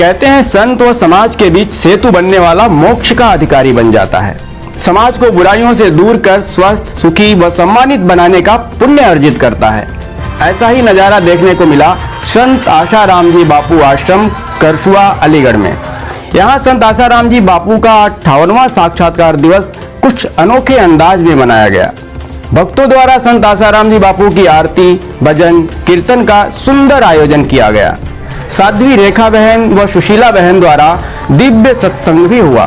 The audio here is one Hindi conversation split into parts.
कहते हैं संत व समाज के बीच सेतु बनने वाला मोक्ष का अधिकारी बन जाता है। समाज को बुराइयों से दूर कर स्वस्थ, सुखी व सम्मानित बनाने का पुण्य अर्जित करता है। ऐसा ही नजारा देखने को मिला संत आशाराम जी बापू आश्रम करसुआ अलीगढ़ में। यहाँ संत आशाराम जी बापू का 58वां साक्षात्कार दिवस कुछ अनोखे अंदाज में मनाया गया। भक्तों द्वारा संत आशाराम जी बापू की आरती, भजन, कीर्तन का सुंदर आयोजन किया गया। साध्वी रेखा बहन व सुशीला बहन द्वारा दिव्य सत्संग भी हुआ।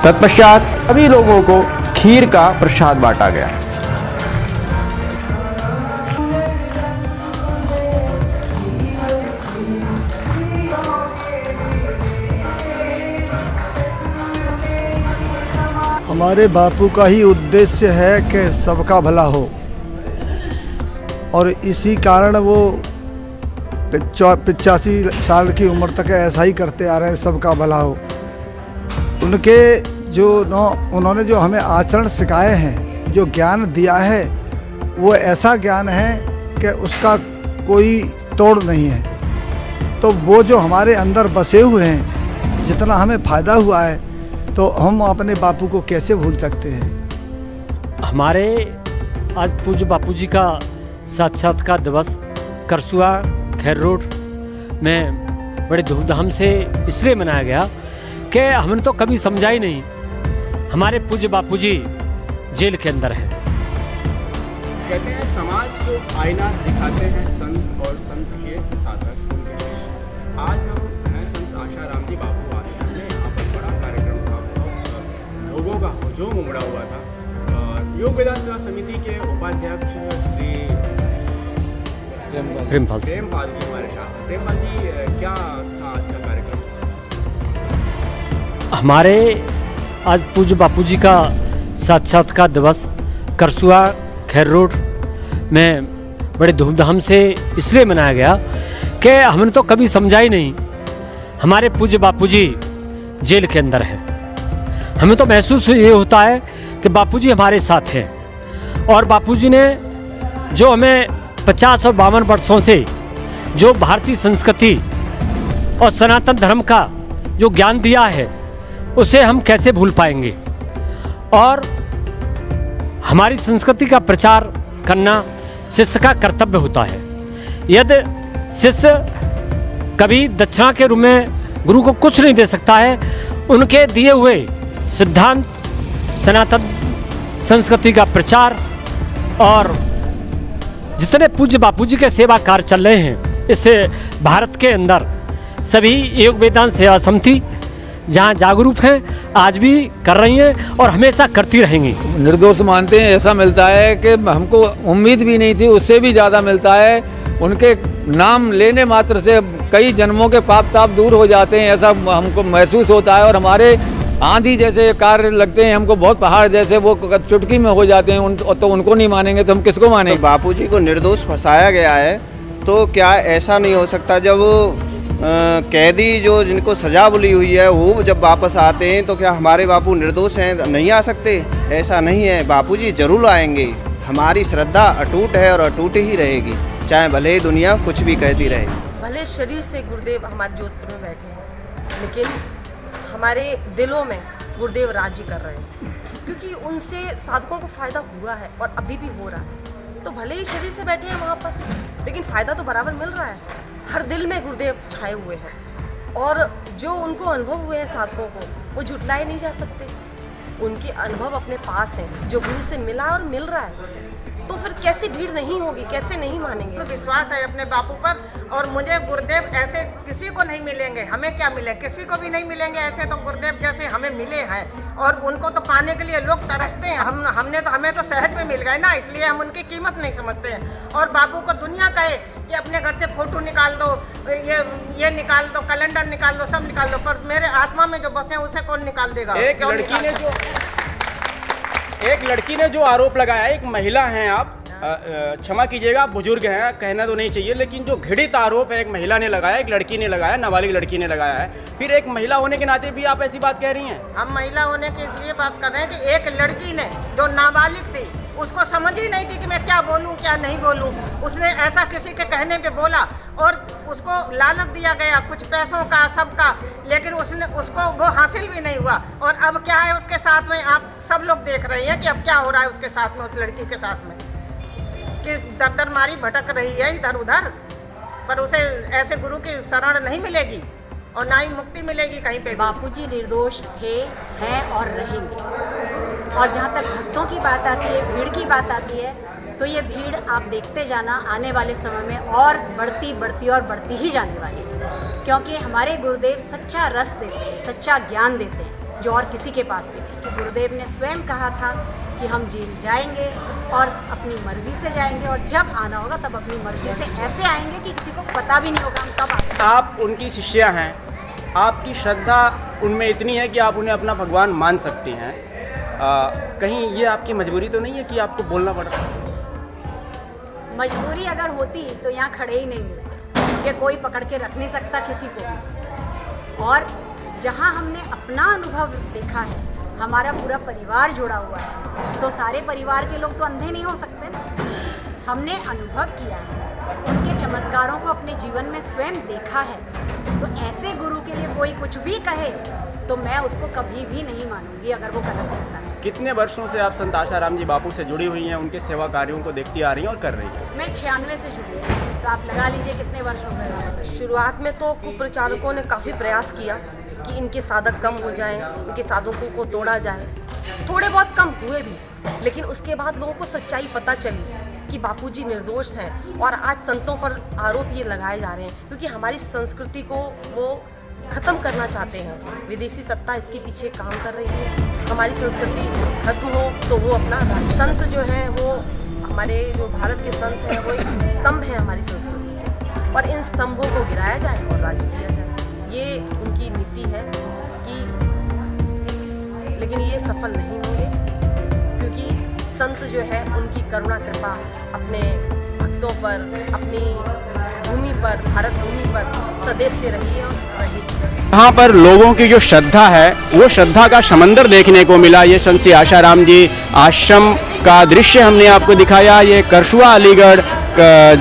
तत्पश्चात सभी लोगों को खीर का प्रसाद बांटा गया। हमारे बापू का ही उद्देश्य है कि सबका भला हो, और इसी कारण वो 85 साल की उम्र तक ऐसा ही करते आ रहे हैं, सबका भला हो। उनके उन्होंने जो हमें आचरण सिखाए हैं, जो ज्ञान दिया है, वो ऐसा ज्ञान है कि उसका कोई तोड़ नहीं है। तो वो जो हमारे अंदर बसे हुए हैं, जितना हमें फ़ायदा हुआ है, तो हम अपने बापू को कैसे भूल सकते हैं। हमारे आज पूज्य बापू जी का साक्षात्कार दिवस करसुआ खैर रोड में बड़े धूमधाम से इसलिए मनाया गया कि हमने तो कभी समझा ही नहीं, हमारे पूज्य बापू जी जेल के अंदर हैं। कहते हैं समाज को आईना दिखाते हैं संत और संत के साधक। आज हम हैं संत आशाराम जी बापू आश्रम में। यहाँ पर बड़ा कार्यक्रम था, लोगों का हुजूम उमड़ा हुआ था। योग वेदांत सेवा समिति के उपाध्यक्ष श्री प्रेमपाल जी हमारे साथ। प्रेमपाल जी, क्या था आज का कार्यक्रम? हमारे आज पूज्य बापू जी का साक्षात्कार दिवस करसुआ खैर रोड में बड़े धूमधाम से इसलिए मनाया गया कि हमने तो कभी समझा ही नहीं, हमारे पूज्य बापू जी जेल के अंदर हैं। हमें तो महसूस ये होता है कि बापूजी हमारे साथ हैं, और बापूजी ने जो हमें 50 और 52 वर्षों से जो भारतीय संस्कृति और सनातन धर्म का जो ज्ञान दिया है, उसे हम कैसे भूल पाएंगे। और हमारी संस्कृति का प्रचार करना शिष्य का कर्तव्य होता है। यदि शिष्य कभी दक्षिणा के रूप में गुरु को कुछ नहीं दे सकता है, उनके दिए हुए सिद्धांत, सनातन संस्कृति का प्रचार और जितने पूज्य बापूजी के सेवा कार्य चल रहे हैं, इससे भारत के अंदर सभी योग वेदांत सेवा समिति जहाँ जागरूक हैं, आज भी कर रही हैं और हमेशा करती रहेंगी। निर्दोष मानते हैं, ऐसा मिलता है कि हमको उम्मीद भी नहीं थी, उससे भी ज़्यादा मिलता है। उनके नाम लेने मात्र से कई जन्मों के पाप ताप दूर हो जाते हैं, ऐसा हमको महसूस होता है। और हमारे आंधी जैसे कार्य लगते हैं हमको, बहुत पहाड़ जैसे, वो चुटकी में हो जाते हैं। तो उनको नहीं मानेंगे तो हम किसको मानेंगे। तो बापूजी को निर्दोष फंसाया गया है, तो क्या ऐसा नहीं हो सकता जब कैदी जो जिनको सजा बुली हुई है वो जब वापस आते हैं, तो क्या हमारे बापू निर्दोष हैं, नहीं आ सकते? ऐसा नहीं है, बापूजी जरूर आएंगे। हमारी श्रद्धा अटूट है और अटूट ही रहेगी, चाहे भले ही दुनिया कुछ भी कहती रहे। भले शरीर से गुरुदेव हमारे जोधपुर में बैठे हैं, लेकिन हमारे दिलों में गुरुदेव राज्य कर रहे हैं, क्योंकि उनसे साधकों को फ़ायदा हुआ है और अभी भी हो रहा है। तो भले ही शरीर से बैठे हैं वहाँ पर, लेकिन फ़ायदा तो बराबर मिल रहा है। हर दिल में गुरुदेव छाए हुए हैं, और जो उनको अनुभव हुए हैं साधकों को, वो झुटलाए नहीं जा सकते। उनके अनुभव अपने पास हैं, जो गुरु से मिला और मिल रहा है, तो फिर कैसी भीड़ नहीं होगी, कैसे नहीं मानेंगे। तो विश्वास है अपने बापू पर, और मुझे गुरुदेव ऐसे किसी को नहीं मिलेंगे। हमें क्या मिले, किसी को भी नहीं मिलेंगे ऐसे तो गुरुदेव जैसे हमें मिले हैं, और उनको तो पाने के लिए लोग तरसते हैं। हमें तो सहज में मिल गए ना, इसलिए हम उनकी कीमत नहीं समझते हैं। और बापू को दुनिया कहे कि अपने घर से फोटो निकाल दो, ये निकाल दो, कैलेंडर निकाल दो, सब निकाल दो, पर मेरे आत्मा में जो बसे उसे कौन निकाल देगा। एक लड़की ने जो आरोप लगाया, एक महिला हैं आप, क्षमा कीजिएगा, आप बुजुर्ग हैं, कहना तो नहीं चाहिए, लेकिन जो घृणित आरोप है एक महिला ने लगाया, एक लड़की ने लगाया, नाबालिग लड़की ने लगाया है, फिर एक महिला होने के नाते भी आप ऐसी बात कह रही हैं? हम महिला होने के लिए बात कर रहे हैं कि एक लड़की ने जो नाबालिग थी, उसको समझ ही नहीं थी कि मैं क्या बोलूं क्या नहीं बोलूं। उसने ऐसा किसी के कहने पे बोला और उसको लालच दिया गया कुछ पैसों का सबका, लेकिन उसको वो हासिल भी नहीं हुआ। और अब क्या है उसके साथ में, आप सब लोग देख रहे हैं कि अब क्या हो रहा है उसके साथ में, उस लड़की के साथ में, कि दर दर मारी भटक रही है इधर उधर, पर उसे ऐसे गुरु की शरण नहीं मिलेगी और ना ही मुक्ति मिलेगी कहीं पे भी। बापूजी निर्दोष थे, हैं और रहेंगे। और जहाँ तक भक्तों की बात आती है, भीड़ की बात आती है, तो ये भीड़ आप देखते जाना आने वाले समय में और बढ़ती और बढ़ती ही जाने वाली है, क्योंकि हमारे गुरुदेव सच्चा रस देते हैं, सच्चा ज्ञान देते हैं, जो और किसी के पास भी नहीं। गुरुदेव ने स्वयं कहा था कि हम जेल जाएंगे और अपनी मर्जी से जाएंगे, और जब आना होगा तब अपनी मर्जी से ऐसे आएंगे कि किसी को पता भी नहीं होगा हम कब आएंगे। आप उनकी शिष्या हैं, आपकी श्रद्धा उनमें इतनी है कि आप उन्हें अपना भगवान मान सकती हैं। कहीं ये आपकी मजबूरी तो नहीं है कि आपको बोलना पड़ रहा है? मजबूरी अगर होती तो यहाँ खड़े ही नहीं मिलते, कि कोई पकड़ के रख नहीं सकता किसी को भी। और जहाँ हमने अपना अनुभव देखा है, हमारा पूरा परिवार जुड़ा हुआ है, तो सारे परिवार के लोग तो अंधे नहीं हो सकते ना। हमने अनुभव किया है, उनके चमत्कारों को अपने जीवन में स्वयं देखा है, तो ऐसे गुरु के लिए कोई कुछ भी कहे तो मैं उसको कभी भी नहीं मानूंगी अगर वो गलत कहता है। कितने वर्षों से आप संत आशाराम जी बापू से जुड़ी हुई हैं, उनके सेवा कार्यों को देखती आ रही हैं और कर रही हैं? मैं 96 से जुड़ी हूँ, तो आप लगा लीजिए कितने वर्षों में। शुरुआत में तो कुप्रचारकों ने काफ़ी प्रयास किया कि इनके साधक कम हो जाएं, इनके साधकों को तोड़ा जाए। थोड़े बहुत कम हुए भी, लेकिन उसके बाद लोगों को सच्चाई पता चली कि बापूजी निर्दोष हैं, और आज संतों पर आरोप ये लगाए जा रहे हैं क्योंकि हमारी संस्कृति को वो ख़त्म करना चाहते हैं। विदेशी सत्ता इसके पीछे काम कर रही है। हमारी संस्कृति खत्म हो तो वो अपना संत जो है, वो हमारे जो भारत के संत हैं वो एक स्तंभ है हमारी संस्कृति के, और इन स्तंभों को गिराया जाए और राज किया जाए, ये उनकी नीति है कि, लेकिन ये सफल नहीं होंगे क्योंकि संत जो है उनकी करुणा कृपा अपने भक्तों पर, अपनी भूमि पर, भारत भूमि पर सदैव से रही है और रहेगी। यहाँ पर लोगों की जो श्रद्धा है, वो श्रद्धा का समंदर देखने को मिला। ये संत श्री आशाराम जी आश्रम का दृश्य हमने आपको दिखाया। ये करसुआ अलीगढ़,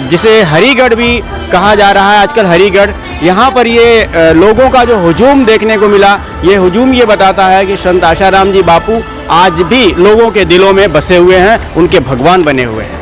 जिसे हरिगढ़ भी कहा जा रहा है आजकल, हरिगढ़, यहाँ पर ये लोगों का जो हुजूम देखने को मिला, ये हुजूम ये बताता है कि संत आशाराम जी बापू आज भी लोगों के दिलों में बसे हुए हैं, उनके भगवान बने हुए हैं।